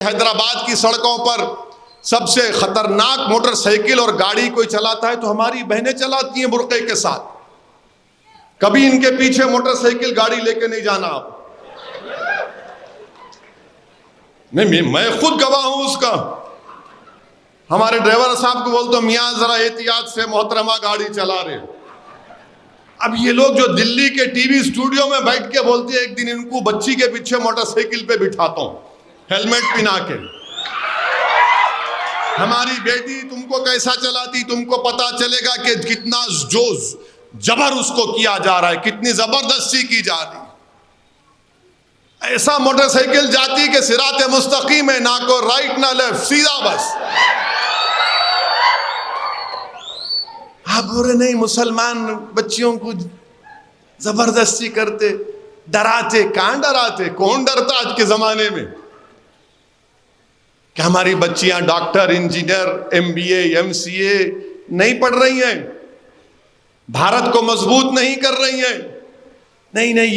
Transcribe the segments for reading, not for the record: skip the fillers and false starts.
حیدرآباد کی سڑکوں پر سب سے خطرناک موٹر سائیکل اور گاڑی کوئی چلاتا ہے تو ہماری بہنیں چلاتی ہیں برقعے کے ساتھ. کبھی ان کے پیچھے موٹر سائیکل گاڑی لے کے نہیں جانا آپ. نہیں، میں خود گواہ ہوں اس کا. ہمارے ڈرائیور صاحب کو بولتا ہوں میاں ذرا احتیاط سے محترمہ گاڑی چلا رہے. اب یہ لوگ جو دلی کے ٹی وی اسٹوڈیو میں بیٹھ کے بولتے ہیں ایک دن ان کو بچی کے پیچھے موٹر سائیکل پہ بٹھاتا ہوں ہیلمٹ پہنا کے. ہماری بیٹی تم کو کیسا چلاتی تم کو پتا چلے گا کہ کتنا جبر اس کو کیا جا رہا ہے، کتنی زبردستی کی جا رہی. ایسا موٹر سائیکل جاتی کہ صراط مستقیم ہے، نہ کو رائٹ نہ لیفٹ، سیدھا بس. آپ بول رہے نہیں مسلمان بچیوں کو زبردستی کرتے، ڈراتے. کہاں ڈراتے؟ کون ڈرتا آج کے زمانے میں کہ ہماری بچیاں ڈاکٹر، انجینئر، MBA MCA نہیں پڑھ رہی ہیں، بھارت کو مضبوط نہیں کر رہی ہیں. نہیں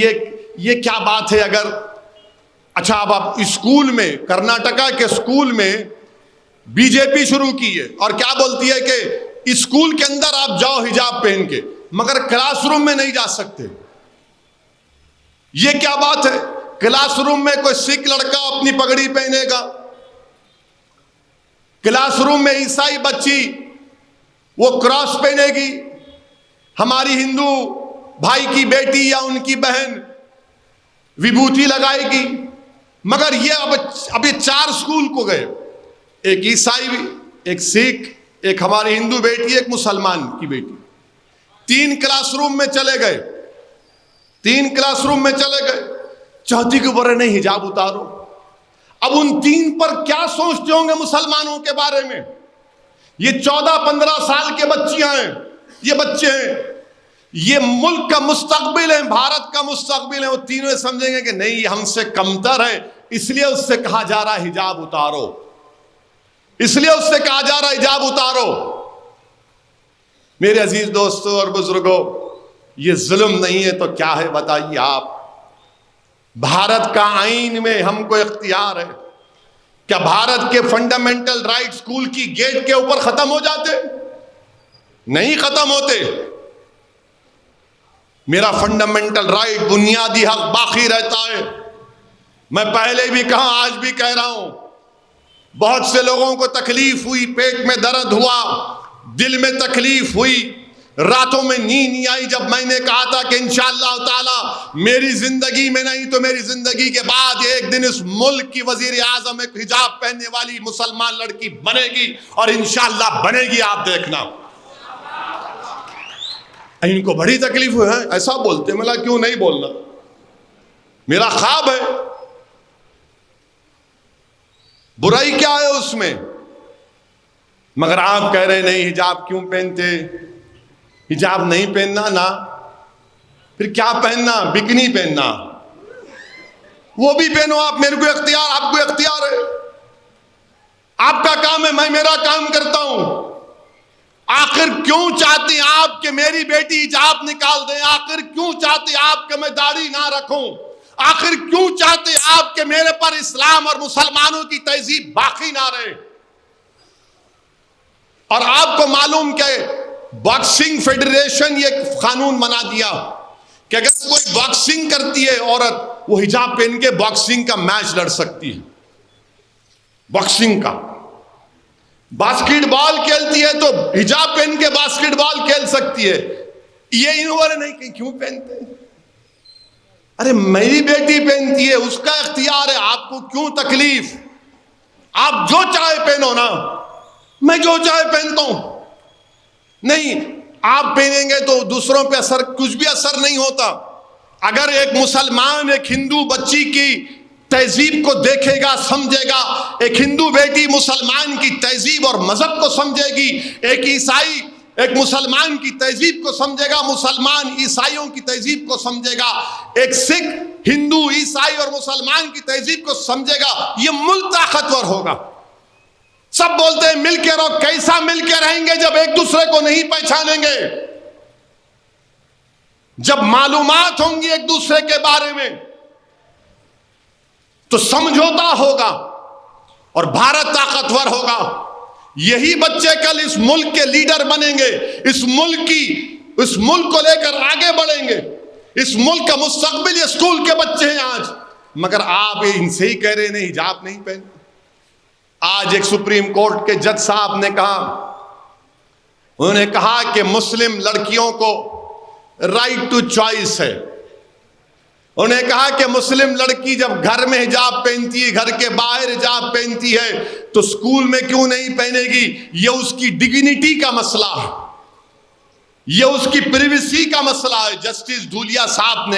یہ کیا بات ہے؟ اگر اچھا اب آپ اسکول میں، کرناٹکا کے اسکول میں BJP شروع کی ہے اور کیا بولتی ہے کہ اسکول کے اندر آپ جاؤ حجاب پہن کے، مگر کلاس روم میں نہیں جا سکتے. یہ کیا بات ہے؟ کلاس روم میں کوئی سکھ لڑکا اپنی پگڑی پہنے گا، کلاس روم میں عیسائی بچی وہ کراس پہنے گی، ہماری ہندو بھائی کی بیٹی یا ان کی بہن وبھوتی لگائے گی. مگر یہ اب یہ 4 اسکول کو گئے، ایک عیسائی، ایک سکھ، ایک ہماری ہندو بیٹی، ایک مسلمان کی بیٹی. 3 کلاس روم میں چلے گئے، 3 کلاس روم میں چلے گئے. چوتھی کے اوپر نہیں حجاب اتارو. اب ان 3 پر کیا سوچتے ہوں گے مسلمانوں کے بارے میں؟ یہ 14-15 سال کے بچیاں ہیں، یہ بچے ہیں، یہ ملک کا مستقبل ہے، بھارت کا مستقبل ہے. وہ تینوں سمجھیں گے کہ نہیں یہ ہم سے کمتر ہے، اس لیے اس سے کہا جا رہا ہے حجاب اتارو، اس لیے اس سے کہا جا رہا ہے حجاب اتارو. میرے عزیز دوستوں اور بزرگوں، یہ ظلم نہیں ہے تو کیا ہے بتائیے آپ؟ بھارت کا آئین میں ہم کو اختیار ہے. کیا بھارت کے فنڈامنٹل رائٹ اسکول کی گیٹ کے اوپر ختم ہو جاتے؟ نہیں ختم ہوتے. میرا فنڈامنٹل رائٹ، بنیادی حق باقی رہتا ہے. میں پہلے بھی کہا، آج بھی کہہ رہا ہوں، بہت سے لوگوں کو تکلیف ہوئی، پیٹ میں درد ہوا، دل میں تکلیف ہوئی، راتوں میں نیند نہیں آئی جب میں نے کہا تھا کہ انشاءاللہ تعالی میری زندگی میں نہیں تو میری زندگی کے بعد ایک دن اس ملک کی وزیر اعظم ایک حجاب پہننے والی مسلمان لڑکی بنے گی، اور انشاءاللہ بنے گی، آپ دیکھنا. ان کو بڑی تکلیف ہوئی ہے، ایسا بولتے. ملا کیوں نہیں بولنا؟ میرا خواب ہے. برائی کیا ہے اس میں؟ مگر آپ کہہ رہے نہیں حجاب کیوں پہنتے؟ حجاب نہیں پہننا نا، پھر کیا پہننا؟ بکنی پہننا. وہ بھی پہنو آپ، میرے کو اختیار، آپ کو اختیار ہے. آپ کا کام ہے، میں میرا کام کرتا ہوں. آخر کیوں چاہتے ہیں آپ کہ میری بیٹی حجاب نکال دیں؟ آخر کیوں چاہتے آپ کہ میں داڑھی نہ رکھوں؟ آخر کیوں چاہتے آپ کہ میرے پر اسلام اور مسلمانوں کی تہذیب باقی نہ رہے؟ اور آپ کو معلوم کہ باکسنگ فیڈریشن یہ قانون بنا دیا کہ اگر کوئی باکسنگ کرتی ہے عورت، وہ حجاب پہن کے باکسنگ کا میچ لڑ سکتی ہے. باکسنگ کا، باسکٹ بال کھیلتی ہے تو حجاب پہن کے باسکٹ بال کھیل سکتی ہے. یہ انہوں نہیں کہ کیوں پہنتے ہیں؟ ارے میری بیٹی پہنتی ہے، اس کا اختیار ہے، آپ کو کیوں تکلیف؟ آپ جو چاہے پہنو نا، میں جو چاہے پہنتا ہوں. نہیں، آپ پہنیں گے تو دوسروں پہ کچھ بھی اثر نہیں ہوتا. اگر ایک مسلمان ایک ہندو بچی کی تہذیب کو دیکھے گا، سمجھے گا، ایک ہندو بیٹی مسلمان کی تہذیب اور مذہب کو سمجھے گی، ایک عیسائی ایک مسلمان کی تہذیب کو سمجھے گا، مسلمان عیسائیوں کی تہذیب کو سمجھے گا، ایک سکھ ہندو عیسائی اور مسلمان کی تہذیب کو سمجھے گا، یہ ملک طاقتور ہوگا. سب بولتے ہیں مل کے رہو، کیسا مل کے رہیں گے جب ایک دوسرے کو نہیں پہچانیں گے؟ جب معلومات ہوں گی ایک دوسرے کے بارے میں تو سمجھوتا ہوگا. اور بھارت طاقتور ہوگا. یہی بچے کل اس ملک کے لیڈر بنیں گے, اس ملک کو لے کر آگے بڑھیں گے. اس ملک کا مستقبل یہ اسکول کے بچے ہیں آج, مگر آپ ان سے ہی کہہ رہے ہیں حجاب نہیں پہن. آج ایک سپریم کورٹ کے جج صاحب نے کہا, انہوں نے کہا کہ مسلم لڑکیوں کو رائٹ ٹو چوائس ہے. انہوں نے کہا کہ مسلم لڑکی جب گھر میں حجاب پہنتی ہے, گھر کے باہر حجاب پہنتی ہے, تو اسکول میں کیوں نہیں پہنے گی؟ یہ اس کی ڈگنیٹی کا مسئلہ ہے, یہ اس کی پریویسی کا مسئلہ ہے. جسٹس دھولیا صاحب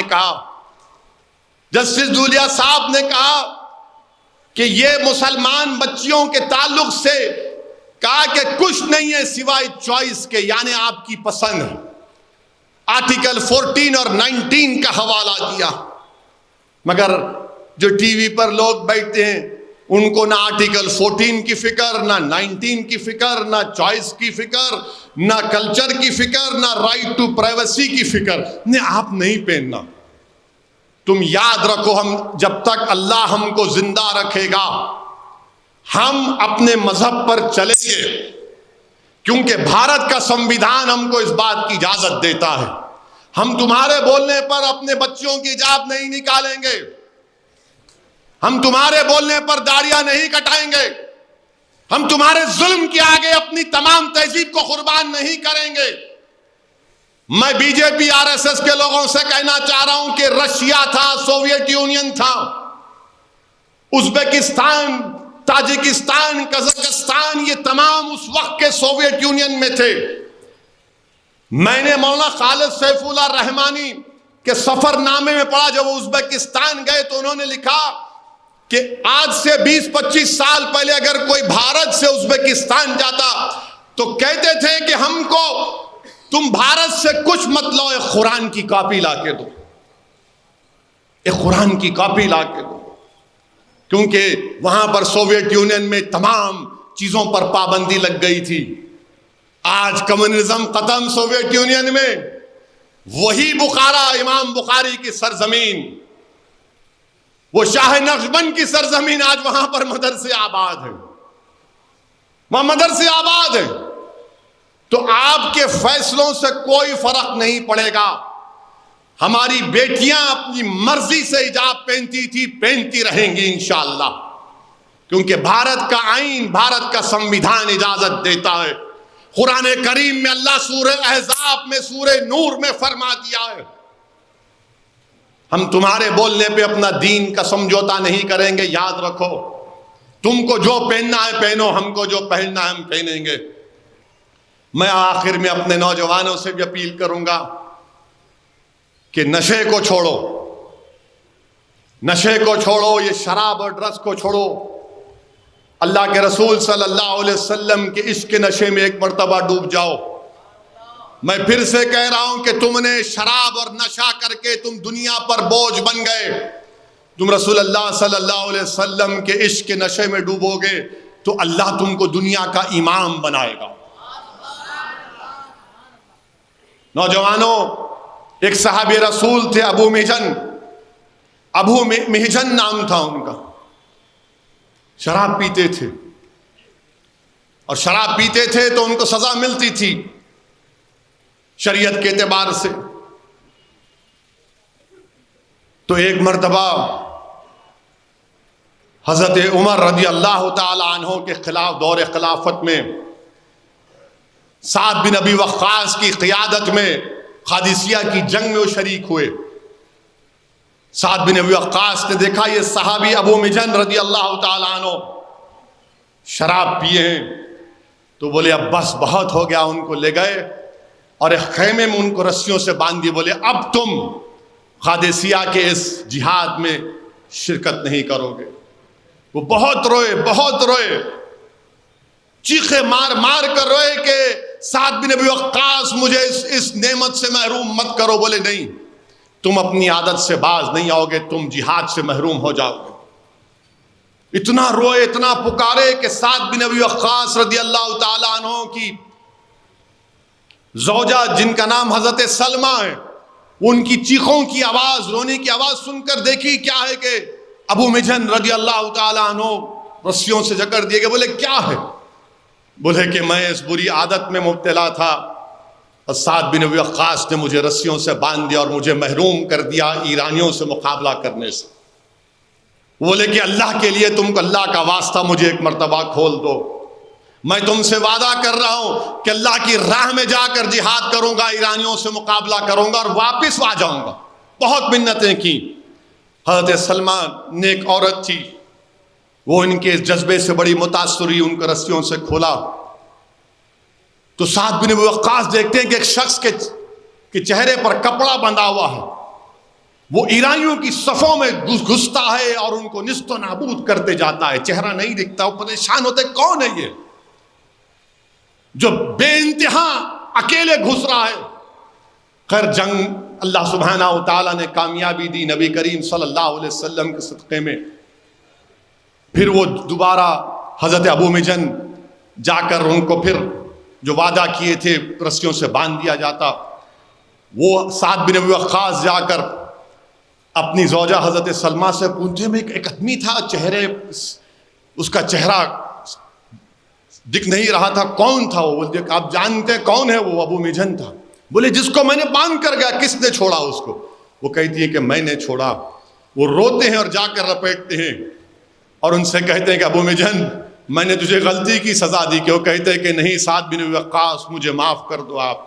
نے کہا کہ یہ مسلمان بچیوں کے تعلق سے کہا کہ کچھ نہیں ہے سوائے چوائس کے, یعنی آپ کی پسند ہے. آرٹیکل 14 اور 19 کا حوالہ دیا. مگر جو ٹی وی پر لوگ بیٹھتے ہیں ان کو نہ آرٹیکل 14 کی فکر, نہ 19 کی فکر, نہ چوائس کی فکر, نہ کلچر کی فکر, نہ رائٹ ٹو پرائیویسی کی فکر. آپ نہیں پہننا. تم یاد رکھو, ہم جب تک اللہ ہم کو زندہ رکھے گا ہم اپنے مذہب پر چلیں گے, کیونکہ بھارت کا سنویدھان ہم کو اس بات کی اجازت دیتا ہے. ہم تمہارے بولنے پر اپنے بچوں کی حجاب نہیں نکالیں گے, ہم تمہارے بولنے پر داڑیاں نہیں کٹائیں گے, ہم تمہارے ظلم کے آگے اپنی تمام تہذیب کو قربان نہیں کریں گے. میں B J P R S S کے لوگوں سے کہنا چاہ رہا ہوں کہ رشیا تھا, سوویت یونین تھا, ازبکستان, تاجکستان, قزاقستان, یہ تمام اس وقت کے سوویت یونین میں تھے. میں نے مولانا خالد سیف اللہ رحمانی کے سفر نامے میں پڑھا, جب وہ ازبکستان گئے تو انہوں نے لکھا کہ آج سے 20-25 سال پہلے اگر کوئی بھارت سے ازبکستان جاتا تو کہتے تھے کہ ہم کو تم بھارت سے کچھ مت لو, ایک قرآن کی کاپی لا کے دو, ایک قرآن کی کاپی لا کے دو. کیونکہ وہاں پر سوویت یونین میں تمام چیزوں پر پابندی لگ گئی تھی. آج کمیونزم ختم سوویت یونین میں, وہی بخارا, امام بخاری کی سرزمین, وہ شاہ نقشبند کی سرزمین, آج وہاں پر مدرسے آباد ہیں, وہاں مدرسے آباد ہیں. تو آپ کے فیصلوں سے کوئی فرق نہیں پڑے گا. ہماری بیٹیاں اپنی مرضی سے حجاب پہنتی تھی, پہنتی رہیں گی انشاءاللہ, کیونکہ بھارت کا آئین, بھارت کا سنویدھان اجازت دیتا ہے. قرآن کریم میں اللہ سورہ احزاب میں, سورہ نور میں فرما دیا ہے. ہم تمہارے بولنے پہ اپنا دین کا سمجھوتا نہیں کریں گے. یاد رکھو, تم کو جو پہننا ہے پہنو, ہم کو جو پہننا ہے ہم پہنیں گے. میں آخر میں اپنے نوجوانوں سے بھی اپیل کروں گا کہ نشے کو چھوڑو, نشے کو چھوڑو, یہ شراب اور ڈرگس کو چھوڑو. اللہ کے رسول صلی اللہ علیہ وسلم کے عشق کے نشے میں ایک مرتبہ ڈوب جاؤ. میں پھر سے کہہ رہا ہوں کہ تم نے شراب اور نشہ کر کے تم دنیا پر بوجھ بن گئے. تم رسول اللہ صلی اللہ علیہ وسلم کے عشق کے نشے میں ڈوبو گے تو اللہ تم کو دنیا کا امام بنائے گا. نوجوانوں, ایک صحابی رسول تھے ابو محجن نام تھا ان کا. شراب پیتے تھے, اور شراب پیتے تھے تو ان کو سزا ملتی تھی شریعت کے اعتبار سے. تو ایک مرتبہ حضرت عمر رضی اللہ تعالی عنہ کے خلاف دور خلافت میں سعد بن ابی وقاص کی قیادت میں قادسیہ کی جنگ میں وہ شریک ہوئے. سعد بن ابی وقاص نے دیکھا یہ صحابی ابو محجن رضی اللہ تعالیٰ عنہ شراب پیے ہیں, تو بولے اب بس بہت ہو گیا. ان کو لے گئے اور ایک خیمے میں ان کو رسیوں سے باندھ دیے. بولے اب تم قادسیہ کے اس جہاد میں شرکت نہیں کرو گے. وہ بہت روئے, چیخے مار مار کر روئے کہ سعد بن ابی وقاص مجھے اس نعمت سے محروم مت کرو. بولے نہیں, تم اپنی عادت سے باز نہیں آؤ گے, تم جہاد سے محروم ہو جاؤ گے. اتنا روئے, اتنا پکارے کہ سعد بن ابی وقاص رضی اللہ تعالیٰ عنہ کی زوجہ جن کا نام حضرت سلمہ ہے, ان کی چیخوں کی آواز, رونے کی آواز سن کر دیکھی کیا ہے کہ ابو محجن رضی اللہ تعالیٰ عنہ رسیوں سے جکڑ دیے گئے. بولے کیا ہے؟ بولے کہ میں اس بری عادت میں مبتلا تھا اور سعد بن ابی وقاص نے مجھے رسیوں سے باندھ دیا اور مجھے محروم کر دیا ایرانیوں سے مقابلہ کرنے سے. بولے کہ اللہ کے لیے تم کو اللہ کا واسطہ مجھے ایک مرتبہ کھول دو. میں تم سے وعدہ کر رہا ہوں کہ اللہ کی راہ میں جا کر جہاد کروں گا, ایرانیوں سے مقابلہ کروں گا اور واپس آ جاؤں گا. بہت منتیں کی. حضرت سلمہ نیک عورت تھی, وہ ان کے جذبے سے بڑی متاثر ہوئی, ان کو رسیوں سے کھولا تو سعد بن ابی وقاص دیکھتے ہیں کہ ایک شخص کے چہرے پر کپڑا بندھا ہوا ہے. وہ ایرانیوں کی صفوں میں گھستا ہے اور ان کو نیست و نابود کرتے جاتا ہے. چہرہ نہیں دکھتا. وہ پریشان ہوتے کون ہے یہ جو بے انتہا اکیلے گھس رہا ہے. خیر جنگ اللہ سبحانہ و تعالیٰ نے کامیابی دی نبی کریم صلی اللہ علیہ وسلم کے صدقے میں. پھر وہ دوبارہ حضرت ابو مجن جا کر ان کو پھر جو وعدہ کیے تھے رسیوں سے باندھ دیا جاتا. وہ سعد بن ابی وقاص جا کر اپنی زوجہ حضرت سلمہ سے پوچھتے میں ایک آدمی تھا, چہرے اس کا چہرہ دکھ نہیں رہا تھا, کون تھا وہ؟ بولتے کہ آپ جانتے ہیں کون ہے وہ؟ ابو مجن تھا. بولے جس کو میں نے باندھ کر گیا, کس نے چھوڑا اس کو؟ وہ کہتی ہے کہ میں نے چھوڑا. وہ روتے ہیں اور جا کر لپیٹتے ہیں اور ان سے کہتے ہیں کہ ابو مجن میں نے تجھے غلطی کی سزا دی. کہ وہ کہتے ہیں کہ نہیں سعد بن ابی وقاص مجھے معاف کر دو آپ.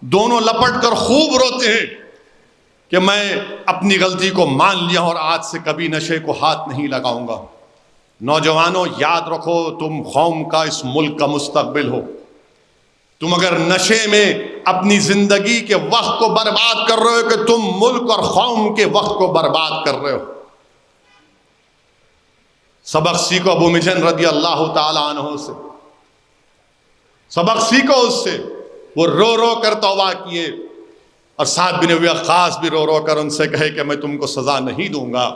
دونوں لپٹ کر خوب روتے ہیں کہ میں اپنی غلطی کو مان لیا اور آج سے کبھی نشے کو ہاتھ نہیں لگاؤں گا. نوجوانوں یاد رکھو تم قوم کا, اس ملک کا مستقبل ہو. تم اگر نشے میں اپنی زندگی کے وقت کو برباد کر رہے ہو کہ تم ملک اور قوم کے وقت کو برباد کر رہے ہو. سبق سیکھو ابو مجن رضی اللہ تعالی عنہ سے, سبق سیکھو اس سے. وہ رو رو کر توبہ کیے اور سعد بن ابی وقاص بھی رو رو کر ان سے کہے کہ میں تم کو سزا نہیں دوں گا.